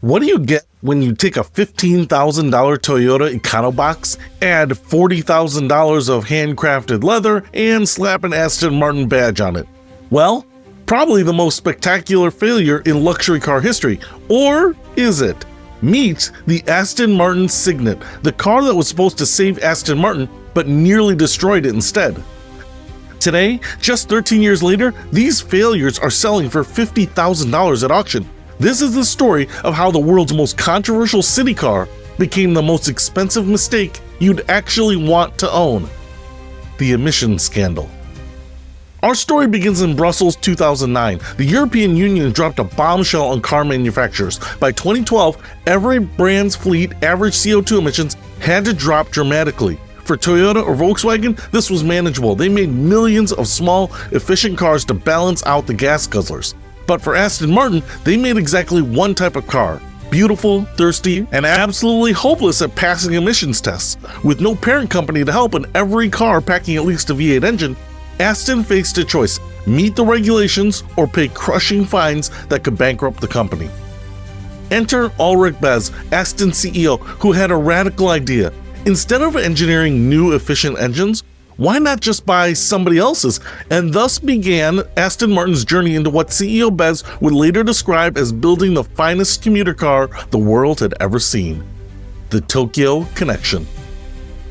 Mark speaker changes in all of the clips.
Speaker 1: What do you get when you take a $15,000 Toyota EconoBox, add $40,000 of handcrafted leather, and slap an Aston Martin badge on it? Well, probably the most spectacular failure in luxury car history. Or is it? Meet the Aston Martin Cygnet, the car that was supposed to save Aston Martin but nearly destroyed it instead. Today, just 13 years later, these failures are selling for $50,000 at auction. This is the story of how the world's most controversial city car became the most expensive mistake you'd actually want to own. The Emission Scandal. Our story begins in Brussels 2009. The European Union dropped a bombshell on car manufacturers. By 2012, every brand's fleet average CO2 emissions had to drop dramatically. For Toyota or Volkswagen, this was manageable. They made millions of small, efficient cars to balance out the gas guzzlers. But for Aston Martin, they made exactly one type of car: beautiful, thirsty, and absolutely hopeless at passing emissions tests. With no parent company to help and every car packing at least a V8 engine, Aston faced a choice: meet the regulations or pay crushing fines that could bankrupt the company. Enter Ulrich Bez, Aston CEO, who had a radical idea. Instead of engineering new efficient engines, why not just buy somebody else's? And thus began Aston Martin's journey into what CEO Bez would later describe as building the finest commuter car the world had ever seen: the Tokyo Connection.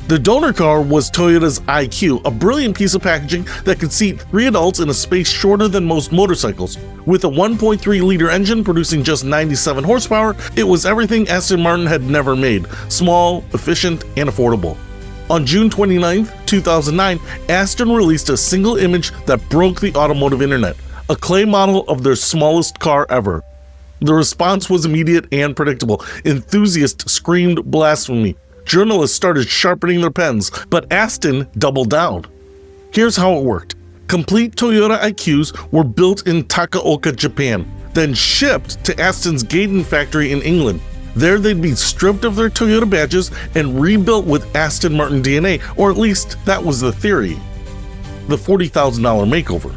Speaker 1: The donor car was Toyota's IQ, a brilliant piece of packaging that could seat 3 adults in a space shorter than most motorcycles. With a 1.3-liter engine producing just 97 horsepower, it was everything Aston Martin had never made: small, efficient, and affordable. On June 29, 2009, Aston released a single image that broke the automotive internet: a clay model of their smallest car ever. The response was immediate and predictable. Enthusiasts screamed blasphemy. Journalists started sharpening their pens, but Aston doubled down. Here's how it worked. Complete Toyota IQs were built in Takaoka, Japan, then shipped to Aston's Gaydon factory in England. There they'd be stripped of their Toyota badges and rebuilt with Aston Martin DNA, or at least that was the theory. The $40,000 makeover.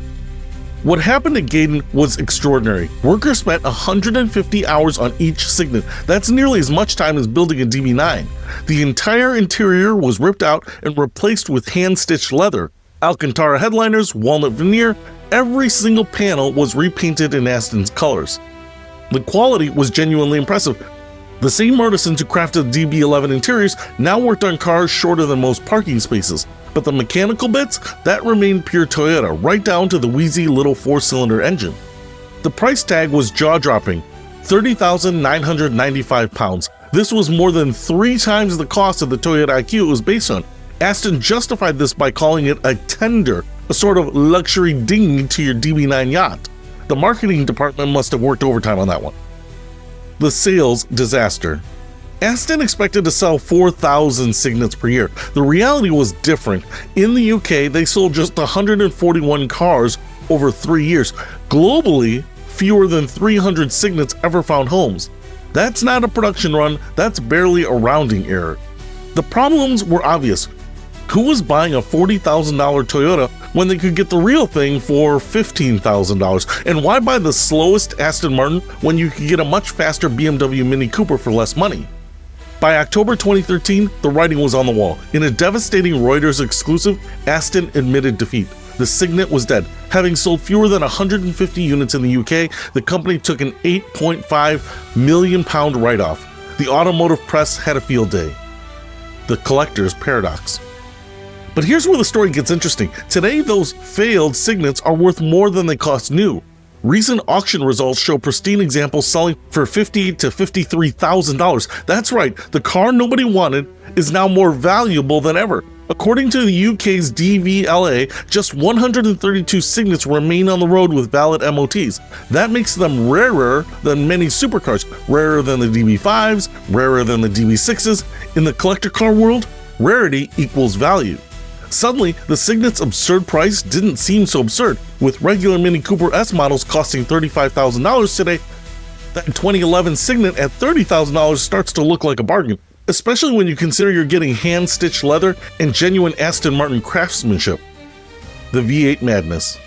Speaker 1: What happened at Gaydon was extraordinary. Workers spent 150 hours on each Cygnet. That's nearly as much time as building a DB9. The entire interior was ripped out and replaced with hand-stitched leather. Alcantara headliners, walnut veneer, every single panel was repainted in Aston's colors. The quality was genuinely impressive. The same artisans who crafted DB11 interiors now worked on cars shorter than most parking spaces. But the mechanical bits, that remained pure Toyota, right down to the wheezy little 4-cylinder engine. The price tag was jaw-dropping: £30,995. This was more than 3 times the cost of the Toyota IQ it was based on. Aston justified this by calling it a tender, a sort of luxury dinghy to your DB9 yacht. The marketing department must have worked overtime on that one. The sales disaster. Aston expected to sell 4,000 Cygnets per year. The reality was different. In the UK, they sold just 141 cars over 3 years. Globally, fewer than 300 Cygnets ever found homes. That's not a production run, that's barely a rounding error. The problems were obvious. Who was buying a $40,000 Toyota when they could get the real thing for $15,000? And why buy the slowest Aston Martin when you could get a much faster BMW Mini Cooper for less money? By October 2013, the writing was on the wall. In a devastating Reuters exclusive, Aston admitted defeat. The Cygnet was dead. Having sold fewer than 150 units in the UK, the company took an £8.5 million write-off. The automotive press had a field day. The collector's paradox. But here's where the story gets interesting. Today, those failed Cygnets are worth more than they cost new. Recent auction results show pristine examples selling for $50,000 to $53,000. That's right, the car nobody wanted is now more valuable than ever. According to the UK's DVLA, just 132 Cygnets remain on the road with valid MOTs. That makes them rarer than many supercars, rarer than the DB5s, rarer than the DB6s. In the collector car world, rarity equals value. Suddenly, the Cygnet's absurd price didn't seem so absurd. With regular Mini Cooper S models costing $35,000 today, that 2011 Cygnet at $30,000 starts to look like a bargain, especially when you consider you're getting hand-stitched leather and genuine Aston Martin craftsmanship. The V8 madness.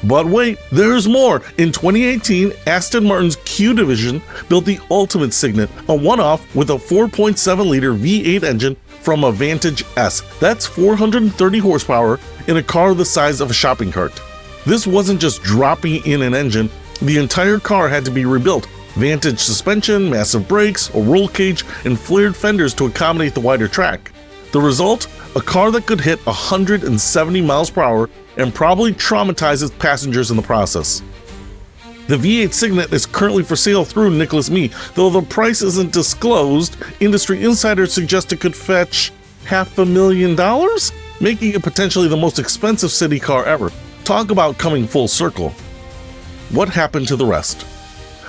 Speaker 1: But wait, there's more. In 2018, Aston Martin's Q division built the ultimate Cygnet, a one-off with a 4.7-liter V8 engine from a Vantage S. That's 430 horsepower in a car the size of a shopping cart. This wasn't just dropping in an engine, the entire car had to be rebuilt. Vantage suspension, massive brakes, a roll cage, and flared fenders to accommodate the wider track. The result? A car that could hit 170 miles per hour and probably traumatize its passengers in the process. The V8 Cygnet is currently for sale through Nicholas Me, though the price isn't disclosed. Industry insiders suggest it could fetch $500,000, making it potentially the most expensive city car ever. Talk about coming full circle. What happened to the rest?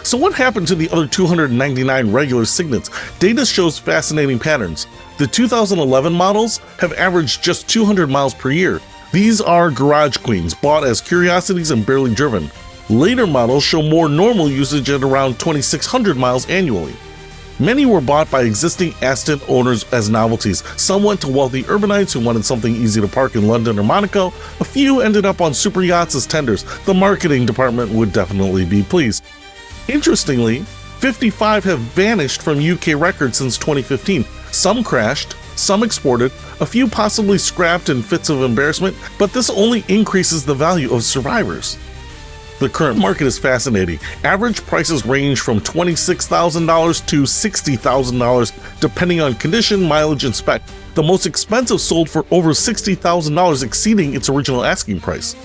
Speaker 1: So what happened to the other 299 regular Cygnets? Data shows fascinating patterns. The 2011 models have averaged just 200 miles per year. These are garage queens, bought as curiosities and barely driven. Later models show more normal usage at around 2,600 miles annually. Many were bought by existing Aston owners as novelties. Some went to wealthy urbanites who wanted something easy to park in London or Monaco. A few ended up on super yachts as tenders. The marketing department would definitely be pleased. Interestingly, 55 have vanished from UK records since 2015. Some crashed, some exported, a few possibly scrapped in fits of embarrassment, but this only increases the value of survivors. The current market is fascinating. Average prices range from $26,000 to $60,000 depending on condition, mileage, and spec. The most expensive sold for over $60,000, exceeding its original asking price.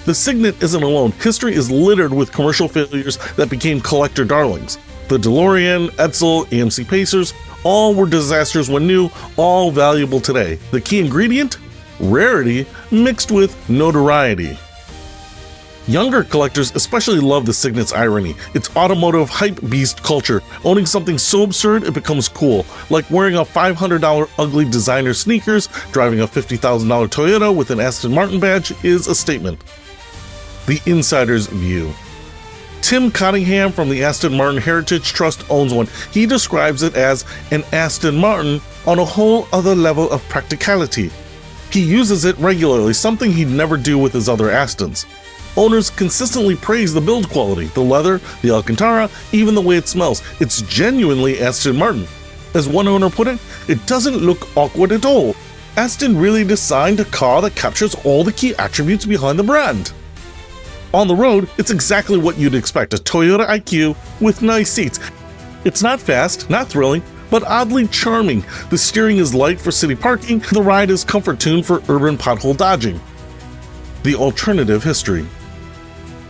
Speaker 1: The Cygnet isn't alone. History is littered with commercial failures that became collector darlings. The DeLorean, Edsel, AMC Pacers, all were disasters when new, all valuable today. The key ingredient? Rarity mixed with notoriety. Younger collectors especially love the Cygnet's irony. It's automotive hype beast culture. Owning something so absurd it becomes cool, like wearing a $500 ugly designer sneakers, driving a $50,000 Toyota with an Aston Martin badge is a statement. The insider's view. Tim Cottingham from the Aston Martin Heritage Trust owns one. He describes it as an Aston Martin on a whole other level of practicality. He uses it regularly, something he'd never do with his other Astons. Owners consistently praise the build quality, the leather, the Alcantara, even the way it smells. It's genuinely Aston Martin. As one owner put it, it doesn't look awkward at all. Aston really designed a car that captures all the key attributes behind the brand. On the road, it's exactly what you'd expect, a Toyota IQ with nice seats. It's not fast, not thrilling, but oddly charming. The steering is light for city parking, the ride is comfort-tuned for urban pothole dodging. The alternative history.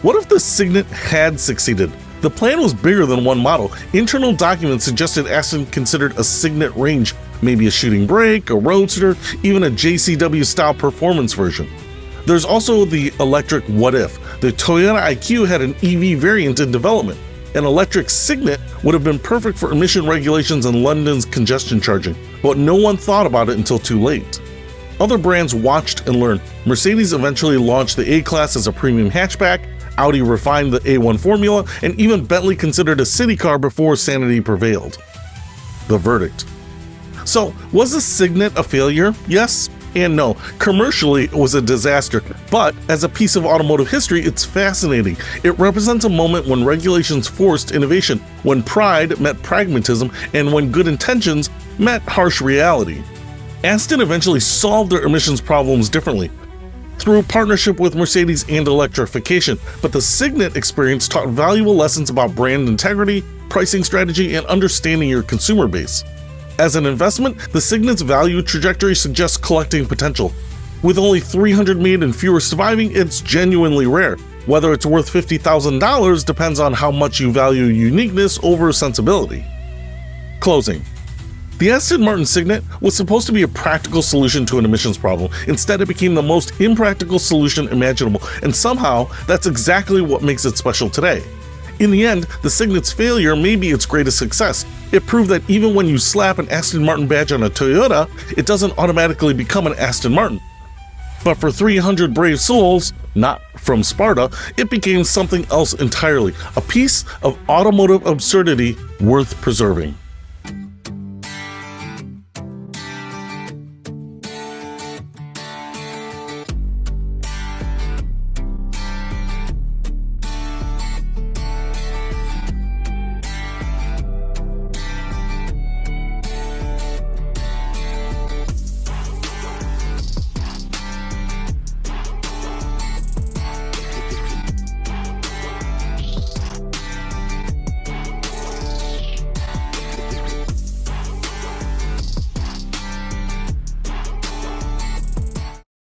Speaker 1: What if the Cygnet had succeeded? The plan was bigger than one model. Internal documents suggested Aston considered a Cygnet range, maybe a shooting brake, a roadster, even a JCW-style performance version. There's also the electric what if. The Toyota IQ had an EV variant in development. An electric Cygnet would have been perfect for emission regulations and London's congestion charging, but no one thought about it until too late. Other brands watched and learned. Mercedes eventually launched the A-Class as a premium hatchback, Audi refined the A1 formula, and even Bentley considered a city car before sanity prevailed. The verdict. So, was the Cygnet a failure? Yes and no. Commercially, it was a disaster, but as a piece of automotive history, it's fascinating. It represents a moment when regulations forced innovation, when pride met pragmatism, and when good intentions met harsh reality. Aston eventually solved their emissions problems differently, through partnership with Mercedes and electrification, but the Cygnet experience taught valuable lessons about brand integrity, pricing strategy, and understanding your consumer base. As an investment, the Cygnet's value trajectory suggests collecting potential. With only 300 made and fewer surviving, it's genuinely rare. Whether it's worth $50,000 depends on how much you value uniqueness over sensibility. Closing. The Aston Martin Cygnet was supposed to be a practical solution to an emissions problem. Instead, it became the most impractical solution imaginable, and somehow that's exactly what makes it special today. In the end, the Cygnet's failure may be its greatest success. It proved that even when you slap an Aston Martin badge on a Toyota, it doesn't automatically become an Aston Martin. But for 300 brave souls, not from Sparta, it became something else entirely, a piece of automotive absurdity worth preserving.